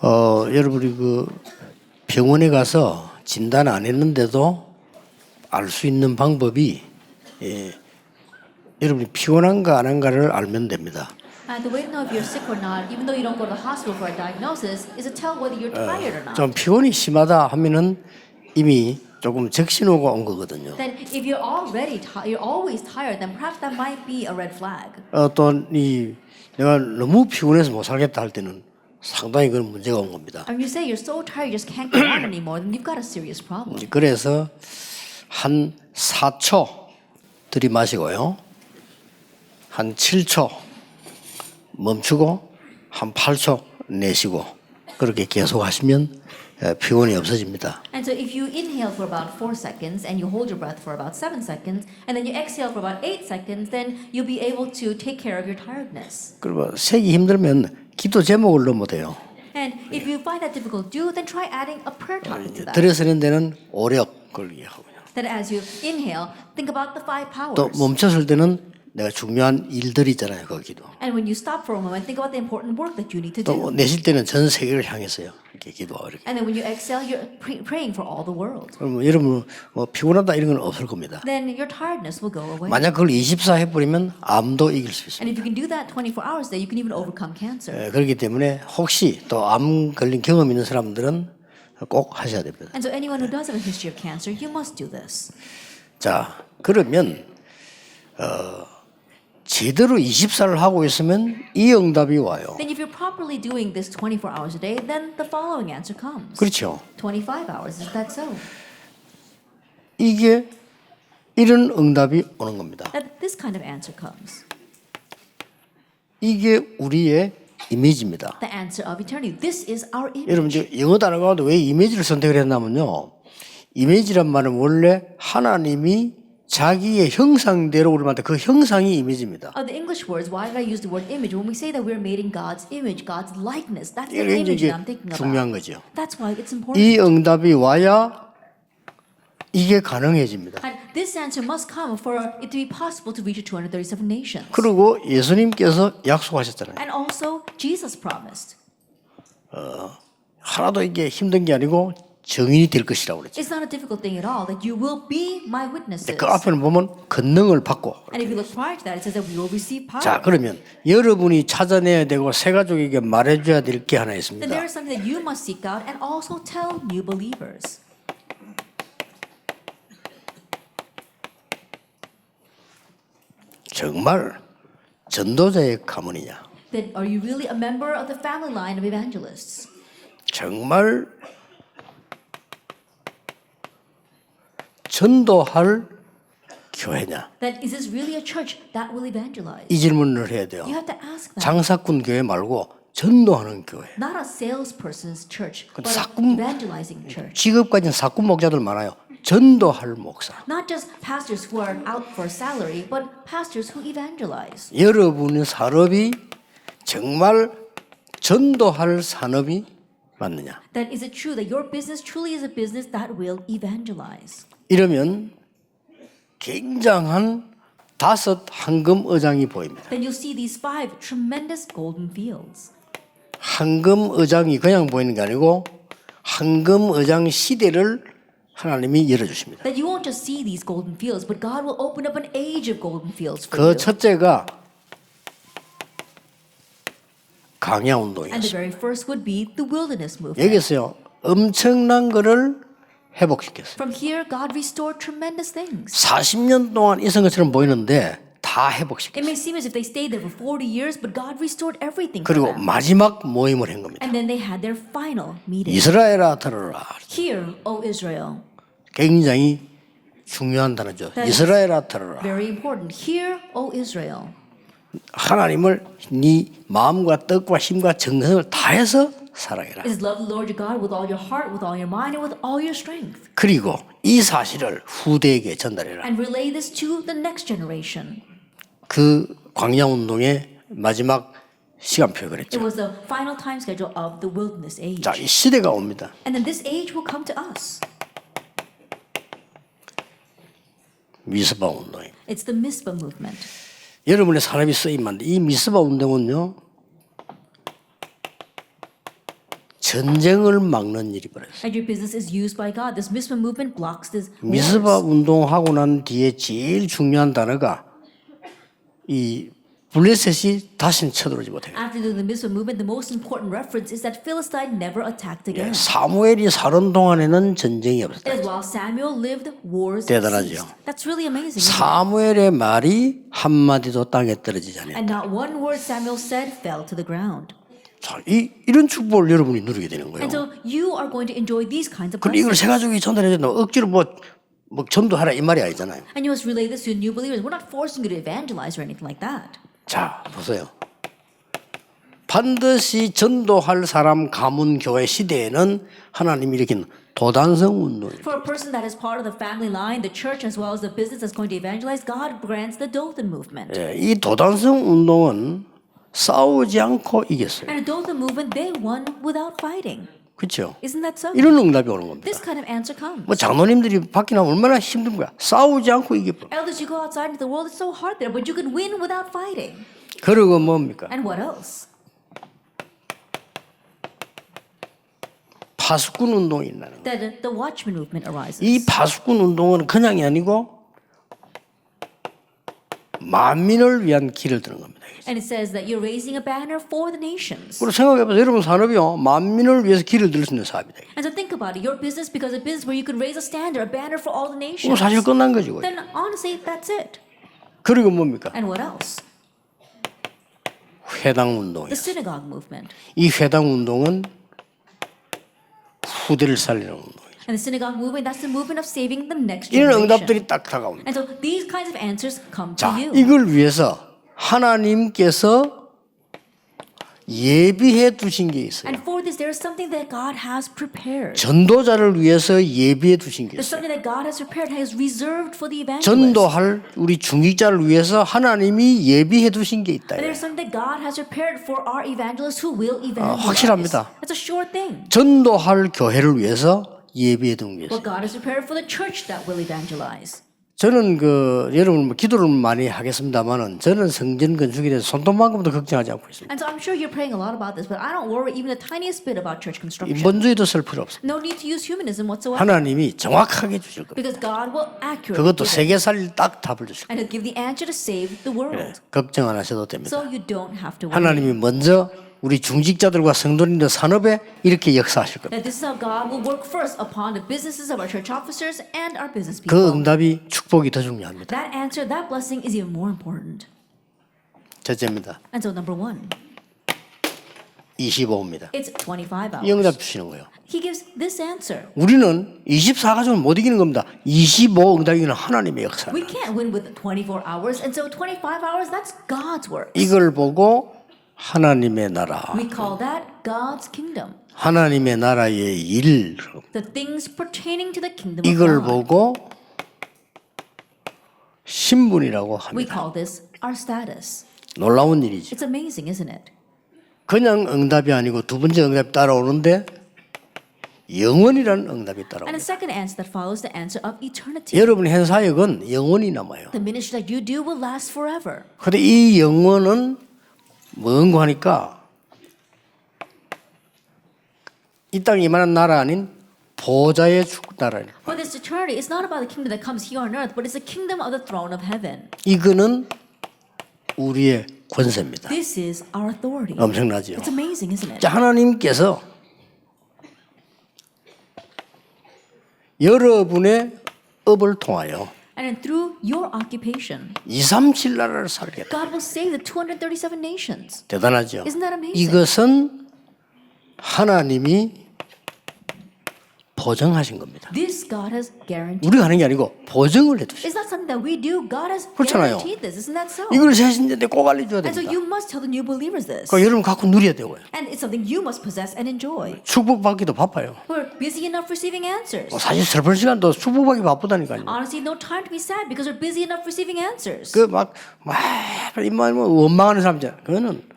여러분이 그 병원에 가서 진단 안 했는데도 알 수 있는 방법이 여러분이 피곤한가 안 한가를 알면 됩니다. The way to know if you're sick or not, even though you don't go to the hospital for a diagnosis, is to tell whether you're tired or not. 좀 피곤이 심하다 하면은 이미 조금 적신호가 온 거거든요. Then if you're already you're always tired, then perhaps that might be a red flag. 또 이 내가 너무 피곤해서 못 살겠다 할 때는 상당히 그런 문제가 온 겁니다. And you say you're so tired you just can't go on anymore, then you've got a serious problem. 그래서 한 4초 들이마시고요. 한 7초 멈추고 한 8초 내쉬고 그렇게 계속 하시면 피곤이 없어집니다. And so if you inhale for about 4 seconds and you hold your breath for about 7 seconds and then you exhale for about 8 seconds, then you'll be able to take care of your tiredness. 그리고 세기 힘들면 기도 제목을 넣으면 돼요. And if you find that difficult to do, then try adding a prayer topic to that. 들여서는 데는 오력 걸리게 하고요. Then as you inhale, think about the 5 powers. 또 멈췄을 때는 내가 중요한 일들이 있잖아요. 거기도. And when you stop for a moment, think about the important work that you need to do. 또 내쉴 때는 전 세계를 향해서요. 이렇게 기도하고 이렇게. And then when you exhale, you're praying for all the world. 그럼 여러분 뭐 피곤하다 이런 건 없을 겁니다. Then your tiredness will go away. 만약 그걸 24 해버리면 암도 이길 수 있습니다. And if you can do that 24 hours a day, you can even overcome cancer. 그렇기 때문에 혹시 또 암 걸린 경험 있는 사람들은 꼭 하셔야 됩니다. And so anyone who does have a history of cancer, you must do this. 자, 그러면 제대로 24를 하고 있으면 이 응답이 와요. Then if you're properly doing this 24 hours a day, then the following answer comes. 그렇죠. 25 hours, is that so? 이게 이런 응답이 오는 겁니다. That this kind of answer comes. 이게 우리의 이미지입니다. The answer of eternity. This is our image. 여러분 이제 영어 단어가 왜 이미지를 선택을 했냐면요. 이미지란 말은 원래 하나님이 자기의 형상대로 우리 만든 그 형상이 이미지입니다. The English words, why did I use the word image? When we say that we're made in God's image, God's likeness, that's the 이게 image 이제 that I'm thinking 중요한 about. 거죠. That's why it's important. 이 응답이 와야 이게 가능해집니다. And this answer must come for it to be possible to reach the 237 nations. 그리고 예수님께서 약속하셨잖아요. And also, Jesus promised. 하나도 이게 힘든 게 아니고 정인이 될 것이라고 그랬죠. It's not a difficult thing at all that you will be my witnesses. 그 앞에는 보면 권능을 받고. And if you look prior to that, it says that we will receive power. 자, 그러면 여러분이 찾아내야 되고 새 가족에게 말해줘야 될 게 하나 Then 있습니다. there is something that you must seek out and also tell new believers. 정말 전도자의 가문이냐? Then are you really a member of the family line of evangelists? 정말 전도할 교회냐? That is this really a church that will evangelize? 이 질문을 해야 돼요. You have to ask that. 장사꾼 교회 말고 전도하는 교회. Not a salesperson's church, but 사꾼- an evangelizing church. 직업 가진 사꾼 목자들 많아요. 전도할 목사. Not just pastors who are out for salary, but pastors who evangelize. 여러분의 산업이 정말 전도할 산업이 맞느냐? That is it true that your business truly is a business that will evangelize? 이러면 굉장한 5 황금 의장이 보입니다. Then you'll see these 5 tremendous golden fields. 황금 의장이 그냥 보이는 게 아니고 황금 의장 시대를 하나님이 열어주십니다. That you won't just see these golden fields, but God will open up an age of golden fields for 그 you. 첫째가 강야 And the 운동이었어요. very first would be the wilderness movement. 여기서요 엄청난 거를 회복시켰어요. From here, God restored tremendous things. 40년 동안 있은 것처럼 보이는데 다 회복시켰어요. It may seem as if they stayed there for 40 years, but God restored everything for 그리고 them. 마지막 모임을 한 겁니다. And then they had their final meeting. 이스라엘아 들어라. Hear, O Israel. 굉장히 중요한 단어죠. That is 이스라엘아 들어라. Very important. Hear, O Israel. 하나님을 네 마음과 뜻과 힘과 정성을 다해서 사랑해라. Is love the Lord your God with all your heart, with all your mind, and with all your strength. 그리고 이 사실을 후대에게 전달해라. And relay this to the next generation. 그 광야 운동의 마지막 시간표에 It 그랬죠. was the final time schedule of the wilderness age. 자, 이 시대가 옵니다. And then this age will come to us. 미스바 운동이. It's the Mizpah movement. 여러분의 산업이 쓰임한데 이 미스바 운동은요 전쟁을 막는 일이 벌어졌어요. And your business is used by God. This Mizpah movement blocks this 미스바 wars. 운동하고 난 뒤에 제일 중요한 단어가 이 블레셋이 다시는 쳐들어오지 못해요. After the Mizpah movement, the most important reference is that Philistine never attacked again. 사무엘이 살은 동안에는 전쟁이 없었다. As while Samuel lived, wars 대단하죠. ceased. That's really amazing. isn't it? 사무엘의 말이 한마디도 땅에 떨어지지 않아요. And not one word Samuel said fell to the ground. 자, 이런 축복을 여러분이 누리게 되는 거예요. And so you are going to enjoy these kinds of 그런데 이걸 blessings. 새 가족이 전달해야 된다. 억지로 뭐 전도하라 이 말이 아니잖아요. And you must relay this to new believers. We're not forcing you to evangelize or anything like that. 자, 보세요. 반드시 전도할 사람 가문 교회 시대에는 하나님이 일으킨 도단성 운동이에요. For a person that is part of the family line, the church, as well as the business that's going to evangelize, God grants the Dothan movement. 이 도단성 운동은 싸우지 않고 이겼어요. And the Dothan movement, they won without fighting. 그렇죠? Isn't that so? 이런 응답이 오는 겁니다. This kind of answer comes. 뭐 장로님들이 밖에 나면 얼마나 힘든 거야. 싸우지 않고 이겨버려. Elders, you go outside into the world, it's so hard there, but you can win without fighting. 그리고 뭡니까? And what else? 파수꾼 운동이 있다는 거예요. That the Watchman movement arises. 이 파수꾼 운동은 그냥이 아니고 만민을 위한 길을 드는 겁니다. And it says that you're raising a banner for the nations. 그리고 생각해보세요. 여러분 산업이요. 만민을 위해서 길을 들 수 있는 사업이다. And so think about it. Your business becomes a business where you could raise a standard, a banner for all the 그럼 nations. 사실 끝난 거지. 거의. Then honestly, that's it. 그리고 뭡니까? And what else? 회당 운동이에요. The synagogue movement. 이 회당 운동은 후대를 살리는 운동이에요. And the synagogue movement, that's the movement of saving the next 이런 generation. 응답들이 딱 다가옵니다. And so these kinds of answers come to 자, you. 이걸 위해서 하나님께서 예비해 두신 게 있어요. And for this, there is something that God has prepared. 전도자를 위해서 예비해 두신 게 There's 있어요. something that God has prepared, has reserved for the evangelist. 전도할 우리 중직자를 위해서 하나님이 예비해 두신 게 있다. And there's something that God has prepared for our evangelists who will evangelize. 확실합니다. That's a sure thing. 전도할 교회를 위해서 예비해 둔 게 있어요. But God has prepared for the church that will evangelize. 저는 여러분 기도를 많이 하겠습니다만은 저는 성전 건축에 대해서 손톱만큼도 걱정하지 않고 있습니다. And so I'm sure you're praying a lot about this, but I don't worry even the tiniest bit about church construction. 인본주의도 쓸 필요 없습니다. No need to use humanism whatsoever. 하나님이 정확하게 주실 겁니다. Because God will accurately 그것도 give it. 세계 살릴 딱 답을 주실 And He'll give the answer to save the 거예요. world. 걱정 안 하셔도 됩니다. So you don't have to worry. 하나님이 먼저 우리 중직자들과 성도님들 산업에 이렇게 역사하실 겁니다. That this is how God will work first upon the businesses of our church officers and our business 그 people. 응답이 축복이 더 중요합니다. That answer, that blessing is even more important. 첫째입니다. And so number one, 25입니다. it's 25 이 응답 hours. 주시는 거예요. He gives this answer. 우리는 24가족은 못 이기는 겁니다. 25 응답이기는 하나님의 역사. We can't win with 24 hours, and so 25 hours, that's God's work. 이걸 보고 하나님의 나라, We call that God's kingdom. 하나님의 나라의 일, The things pertaining to the kingdom of 이걸 God. 보고 신분이라고 We 합니다. call this our status. 놀라운 일이죠. It's amazing, isn't it? 그냥 응답이 아니고 두 번째 응답이 따라오는데 영원이라는 응답이 And 따라옵니다. the second answer that follows the answer of eternity. 여러분 한 사역은 영원히 남아요. The ministry that you do will last forever. 그런데 이 영원은 뭔고 하니까 이 땅에 이만한 나라 아닌 보좌의 나라예요. But this eternity is not about the kingdom that comes here on earth, but it's the kingdom of the throne of heaven. 이거는 우리의 권세입니다. This is our authority. 엄청나죠. It's amazing, isn't it? 자, 하나님께서 여러분의 업을 통하여 And then through your occupation, 237 나라를 살겠다. God will save the 237 nations. 대단하죠. Isn't that amazing? 이것은 하나님이 보증하신 겁니다. This God has guaranteed. 우리가 하는 게 아니고 보증을 해두신. It's not something that we do. God has 그렇잖아요. guaranteed this. Isn't that so? 이걸 새신자한테 꼭 알려줘야 And so 됩니다. you must tell the new believers this. 그러니까 여러분 갖고 누려야 되고요. And it's something you must possess and enjoy. 축복받기도 바빠요. We're busy enough receiving answers. 사실 슬픈 시간도 축복받기 바쁘다니까요. Honestly, no time to be sad because we're busy enough receiving answers. 그막 입만 원망하는 사람들 그거는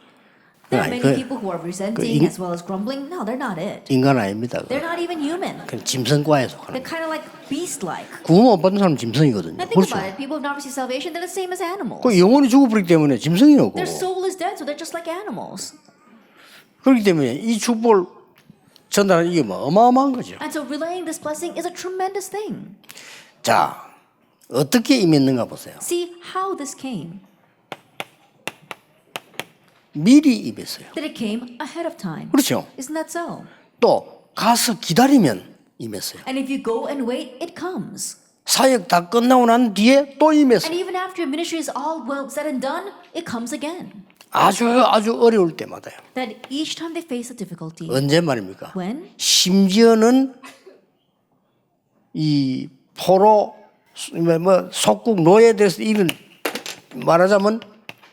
There are 아니, many people who are resenting 인- as well as grumbling. No, they're not it. 인간 아닙니다. They're not even human. 그건 짐승과에 속하는. They're kind of like beast-like. 구원 못 받은 사람 은 짐승이거든요. And think 그렇죠. about it. People who have not received salvation, they're the same as animals. 그 영혼이 죽어버리기 때문에 짐승이었고 Their soul is dead, so they're just like animals. 그렇기 때문에 이 축복을 전달하는 이게 뭐 어마어마한 거죠. And so relaying this blessing is a tremendous thing. 자, 어떻게 임했는가 보세요. See how this came. 미리 임했어요. That it came ahead of time. 그렇죠. Isn't that so? 또 가서 기다리면 임했어요. And if you go and wait, it comes. 사역 다 끝나고 난 뒤에 또 임했어요. And even after your ministry is all well said and done, it comes again. 아주 어려울 때마다요. That each time they face a difficulty. 언제 말입니까? When? 심지어는 이 포로 뭐 속국 노예에 대해서 이런 말하자면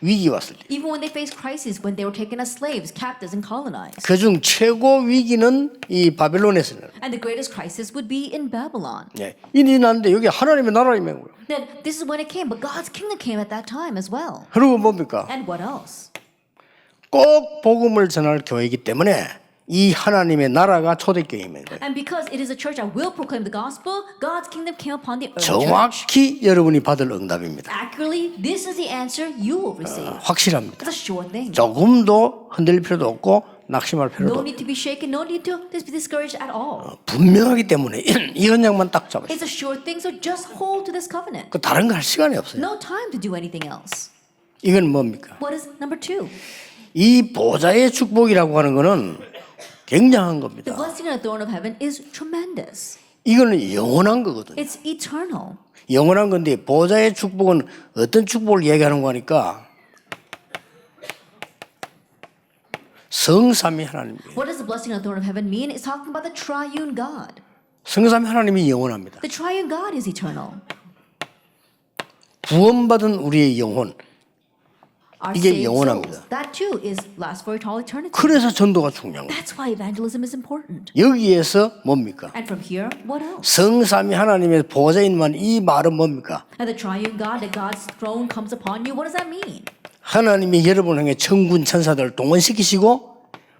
위기 왔을 때. Even when they face crises, when they were taken as slaves, captives, and colonized. 그중 최고 위기는 이 바벨론에서는. And the greatest crisis would be in Babylon. 예. 이리 났는데 여기 하나님의 나라를 임한 거예요. Then this is when it came, but God's kingdom came at that time as well. 그리고 뭡니까? And what else? 꼭 복음을 전할 교회이기 때문에 이 하나님의 나라가 초대교회인 거예요. And because it is a church that will proclaim the gospel, God's kingdom came upon the earth. 정확히 여러분이 받을 응답입니다. Accurately, this is the answer you will receive. 확실합니다. It's a sure thing. 조금도 흔들릴 필요도 없고 낙심할 필요도 No 없고 need to be shaken, no need to be discouraged at all. 분명하기 때문에 이 언약만 딱 잡으세요. It's a sure thing, so just hold to this covenant. 그 다른 거 할 시간이 없어요. No time to do anything else. 이건 뭡니까? What is number two? 이 보좌의 축복이라고 하는 거는 굉장한 The 겁니다. blessing on the throne of heaven is tremendous. 이거는 영원한 거거든요. It's eternal. 영원한 건데 보좌의 축복은 어떤 축복을 얘기하는 거니까 성삼위 하나님이에요. What does the blessing on the throne of heaven mean? It's talking about the triune God. 성삼위 하나님이 영원합니다. The triune God is eternal. 구원받은 우리의 영혼, Our 이게 saved 영원합니다. souls, that too is last for eternity. 그래서 전도가 중요한 거예요. That's why evangelism is important. 여기에서 뭡니까? And from here, what else? 성삼위 하나님의 보좌인만 이 말은 뭡니까? And the triune God, that God's throne comes upon you, what does that mean? 하나님이 여러분을 향해 천군 천사들을 동원시키시고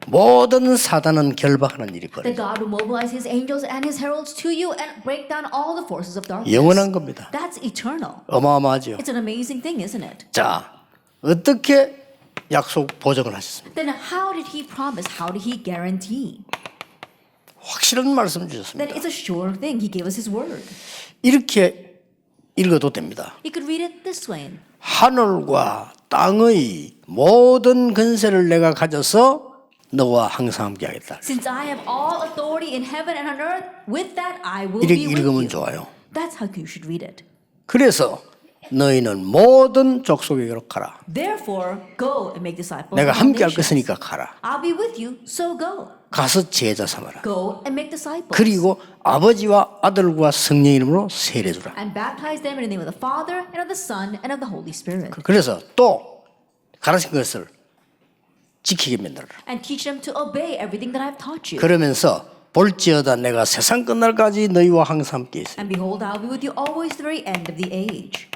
모든 사단은 결박하는 일이 That 벌어요. God will mobilize his angels and his heralds to you and break down all the forces of darkness. 영원한 겁니다. That's eternal. 어마어마하죠. It's an amazing thing, isn't it? 자, 어떻게 약속 보증을 하셨습니까? Then how did he promise? How did he guarantee? 확실한 말씀 That 주셨습니다. it's a sure thing. He gave us his word. 이렇게 읽어도 됩니다. You could read it this way. 하늘과 땅의 모든 권세를 내가 가져서 너와 항상 함께하겠다. Since I have all authority in heaven and on earth, with that I will 이렇게 be with 읽으면 you. 좋아요. That's how you should read it. 그래서 너희는 모든 족속에게로 가라. Therefore, go and make disciples. 내가 of all 함께할 nations. 것이니까 가라. I'll be with you, so go. 가서 제자 삼아라. Go and make disciples. 그리고 아버지와 아들과 성령 이름으로 세례주라. And baptize them in the name of the Father and of the Son and of the Holy Spirit. 그래서 또 가르친 것을 지키게 만들어라. And teach them to obey everything that I've taught you. 그러면서 볼지어다 내가 세상 끝날까지 너희와 항상 함께 있어. And behold, I'll be with you always to the very end of the age.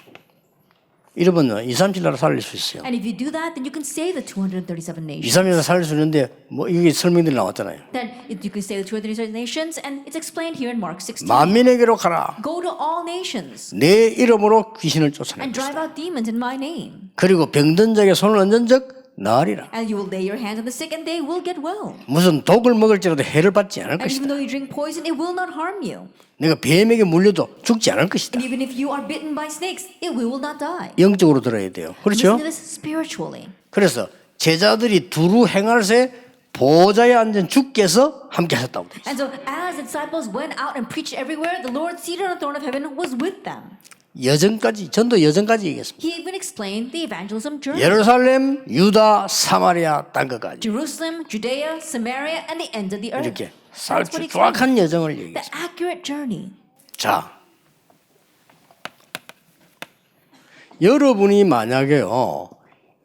이러면 2, 3, 7 나라 살릴 수 있어요. And if you do that, then you can save the 237 2, nations. 3 나라 살릴 수 있는데 뭐 이게 설명들이 나왔잖아요. Then you can save the 237 nations, and it's explained here in Mark 16. 만민에게로 가라. Go to all nations 내 이름으로 귀신을 쫓아낼 and drive 것이다. out demons in my name. 그리고 병든 자에게 손을 얹은 적 나으리라. And you will lay your hands on the sick, and they will get well. 무슨 독을 먹을지라도 해를 받지 않을 And even 것이다. though you drink poison, it will not harm you. 내가 뱀에게 물려도 죽지 않을 것이다. And even if you are bitten by snakes, we will not die. 영적으로 들어야 돼요. 그렇죠? Listen to this spiritually. 그래서 제자들이 두루 행할 새 보좌에 앉은 주께서 함께 하셨다고 돼 있어요. And so, as the disciples went out and preached everywhere, the Lord seated on the throne of heaven was with them. 여전까지 전도 여전까지 얘기했습니다. He even explained the evangelism journey. 예루살렘, 유다, 사마리아 땅끝까지 Jerusalem, Judea, Samaria, and the ends of the earth. 이렇게 That's what he explained. 정확한 여정을 The 얘기했습니다. accurate journey. 자, 여러분이 만약에요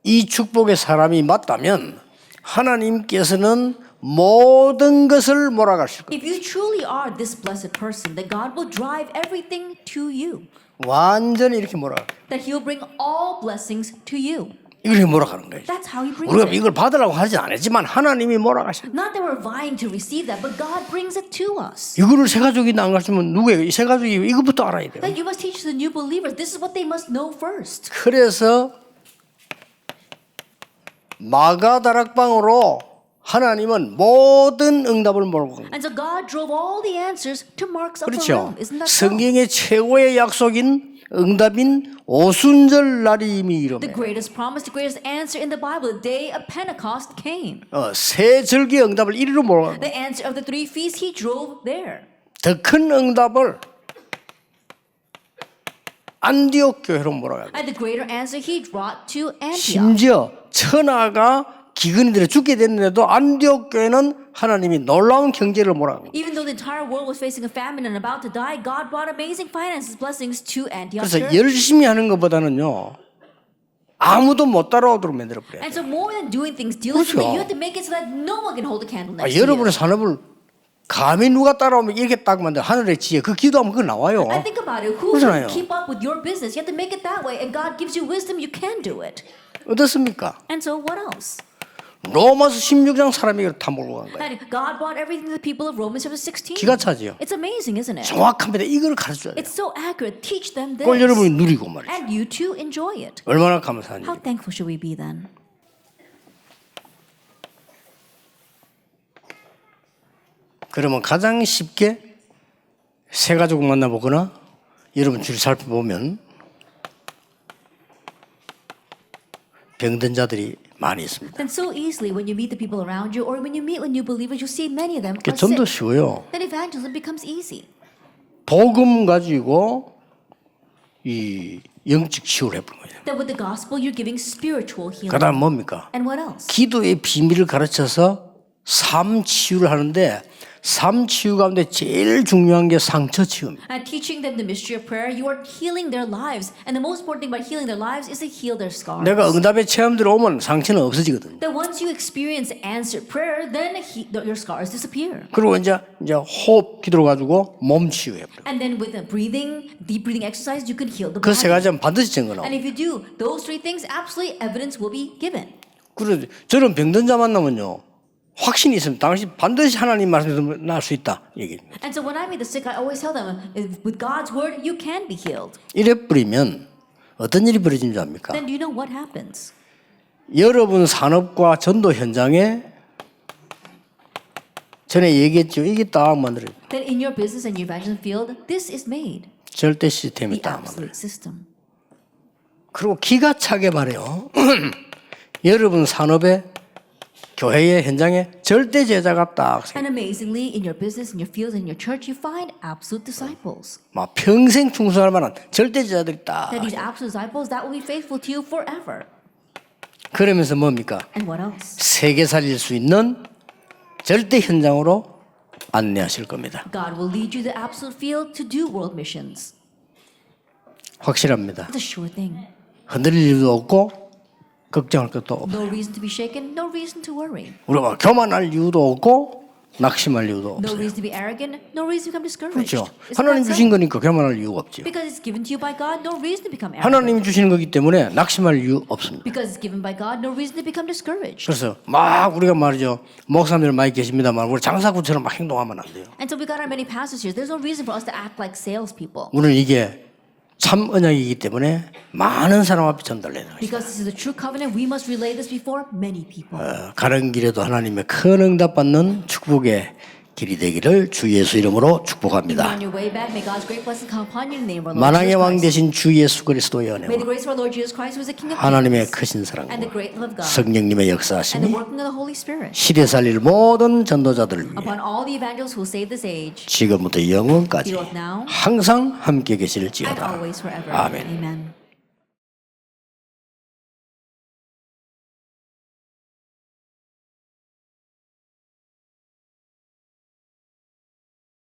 이 축복의 사람이 맞다면 하나님께서는 모든 것을 몰아가실 거예요. If you truly are this blessed person, then God will drive everything to you. 완전히 이렇게 몰아가. That He'll bring all blessings to you. 이렇게 몰아가는 거예요. That's how He brings 우리가 it. 이걸 받으라고 하지 않았지만 하나님이 몰아가셔. Not that we're vying to receive that, but God brings it to us. 이거를 새 가족이 안 가르치면 누구예요? 이 새 가족이 이것부터 알아야 돼요. That you must teach the new believers. This is what they must know first. 그래서 마가 다락방으로 하나님은 모든 응답을 몰고 간 거예요. And so God drove all the answers to Mark's upper 그렇죠. room. Isn't that so? 성경의 최고의 약속인 응답인 오순절 날이 이미 The 이르매 greatest promise, the greatest answer in the Bible, the day of Pentecost came. 세 절기의 응답을 이리로 몰고 간 거예요. The answer of the three feasts, he drove there. 더 큰 응답을 안디옥 교회로 몰아간 거예요. And the greater answer he brought to Antioch. 심지어 천하가 기근이들에 죽게 됐는데도 안디옥 교회는 하나님이 놀라운 경제를 몰아간 거예요. Even though the entire world was facing a famine and about to die, God brought amazing finances, blessings to Antioch 그래서 Church. 열심히 하는 것보다는요 아무도 못 따라오도록 만들어 버려요. And so more than doing things diligently, 그렇죠. you have to make it so that no one can hold a candle next to 여러분의 you. 산업을 감히 누가 따라오면 이렇게 딱 만들 하늘의 지혜 그 기도하면 그거 나와요. And think about it. Who 그렇잖아요. can keep up with your business? You have to make it that way. And God gives you wisdom, you can do it. 어떻습니까? And so what else? 로마서 16장 사람이 다 몰고 간 거예요. And God brought everything to the people of Romans chapter 16. 기가 차지요. It's amazing, isn't it? 정확합니다. 이걸 가르쳐야 돼요. It's so accurate. Teach them this. 그걸 여러분이 누리고 말이죠. And you too enjoy it. 얼마나 감사한지. How thankful should we be then? 그러면 가장 쉽게 새 가족을 만나보거나 여러분 주를 살펴보면 병든 자들이 많이 있습니다. Then so easily when you meet the people around you or when you meet with new believers, you see many of them 그게 are 좀 더 sick. 쉬워요. Then evangelism becomes easy. 복음 가지고 이 영적 치유를 해보는 거예요. That with the gospel, you're giving spiritual healing. 그다음 뭡니까? And what else? 기도의 비밀을 가르쳐서 삶 치유를 하는데 삶 치유 가운데 제일 중요한 게 상처 치유입니다. And teaching them the mystery of prayer, you are healing their lives. And the most important thing about healing their lives is to heal their scars. 내가 응답의 체험 들어오면 상처는 없어지거든요. That once you experience answered prayer, then your scars disappear. 그리고 이제 호흡 기도로 가지고 몸 치유해 버려. And then with the breathing, deep breathing exercise, you can heal the 그 세 body. 가지는 반드시 증거 나와. And if you do those three things, absolutely evidence will be given. 그래 저런 병든 자 만나면요 확신이 있으면 당신 반드시 하나님 말씀에서 나을 수 있다 얘기입니다. And so when I meet the sick, I always tell them, with God's word, you can be healed. 이래 버리면 어떤 일이 벌어지는 줄 압니까? Then do you know what happens? 여러분 산업과 전도 현장에 전에 얘기했죠. 이게 딱 만들어요. Then in your business and your evangelism field, this is made. 절대 시스템이 The 딱 만들어요. absolute system. 그리고 기가 차게 말해요. 여러분 산업에 교회의 현장에 절대 제자가 딱 And amazingly, in your business, in your fields, in your church, you find absolute disciples. 막 평생 충성할 만한 절대 제자들이 딱. That these absolute disciples, that will be faithful to you forever. 그러면서 뭡니까? And what else? 세계 살릴 수 있는 절대 현장으로 안내하실 겁니다. God will lead you to the absolute field to do world missions. 확실합니다. It's a sure thing. 흔들릴 일도 없고 걱정할 것도 없고 No reason to be shaken, no reason to worry. 우리가 교만할 이유도 없고 낙심할 이유도 No 없어요. reason to be arrogant, no reason to become discouraged. 그렇죠. Isn't 하나님 that 주신 so? 거니까 교만할 이유가 없죠. Because it's given to you by God, no reason to become arrogant. 하나님이 주시는 거기 때문에 낙심할 이유 없습니다. Because it's given by God, no reason to become discouraged. 그래서 막 우리가 말이죠. 목사님들 많이 계십니다만 우리 장사꾼처럼 막 행동하면 안 돼요. And so we got our many pastors here. There's no reason for us to act like salespeople. 오늘 이게 참 언약이기 때문에 많은 사람 앞에 전달해야 돼요. Because this is the true covenant, we must relay this before many people. 가는 길에도 하나님의 큰 응답 받는 축복의 길이 되기를 주 예수 이름으로 축복합니다. On your way back, may God's great blessing come upon you in the name of our Lord 만왕의 Jesus 왕 Christ. 되신 주 예수 그리스도의 May the 은혜와 grace of our Lord Jesus Christ, who is the King of 하나님의 Kings, 크신 and the 사랑과 great love of God, 성령님의 and the 역사하심이 working of the Holy Spirit, 시대 살릴 모든 전도자들을 위해 upon all the evangelists who will save this age, 지금부터 영원까지 be both now 항상 함께 and 계실지어다. always forever. 아멘. Amen.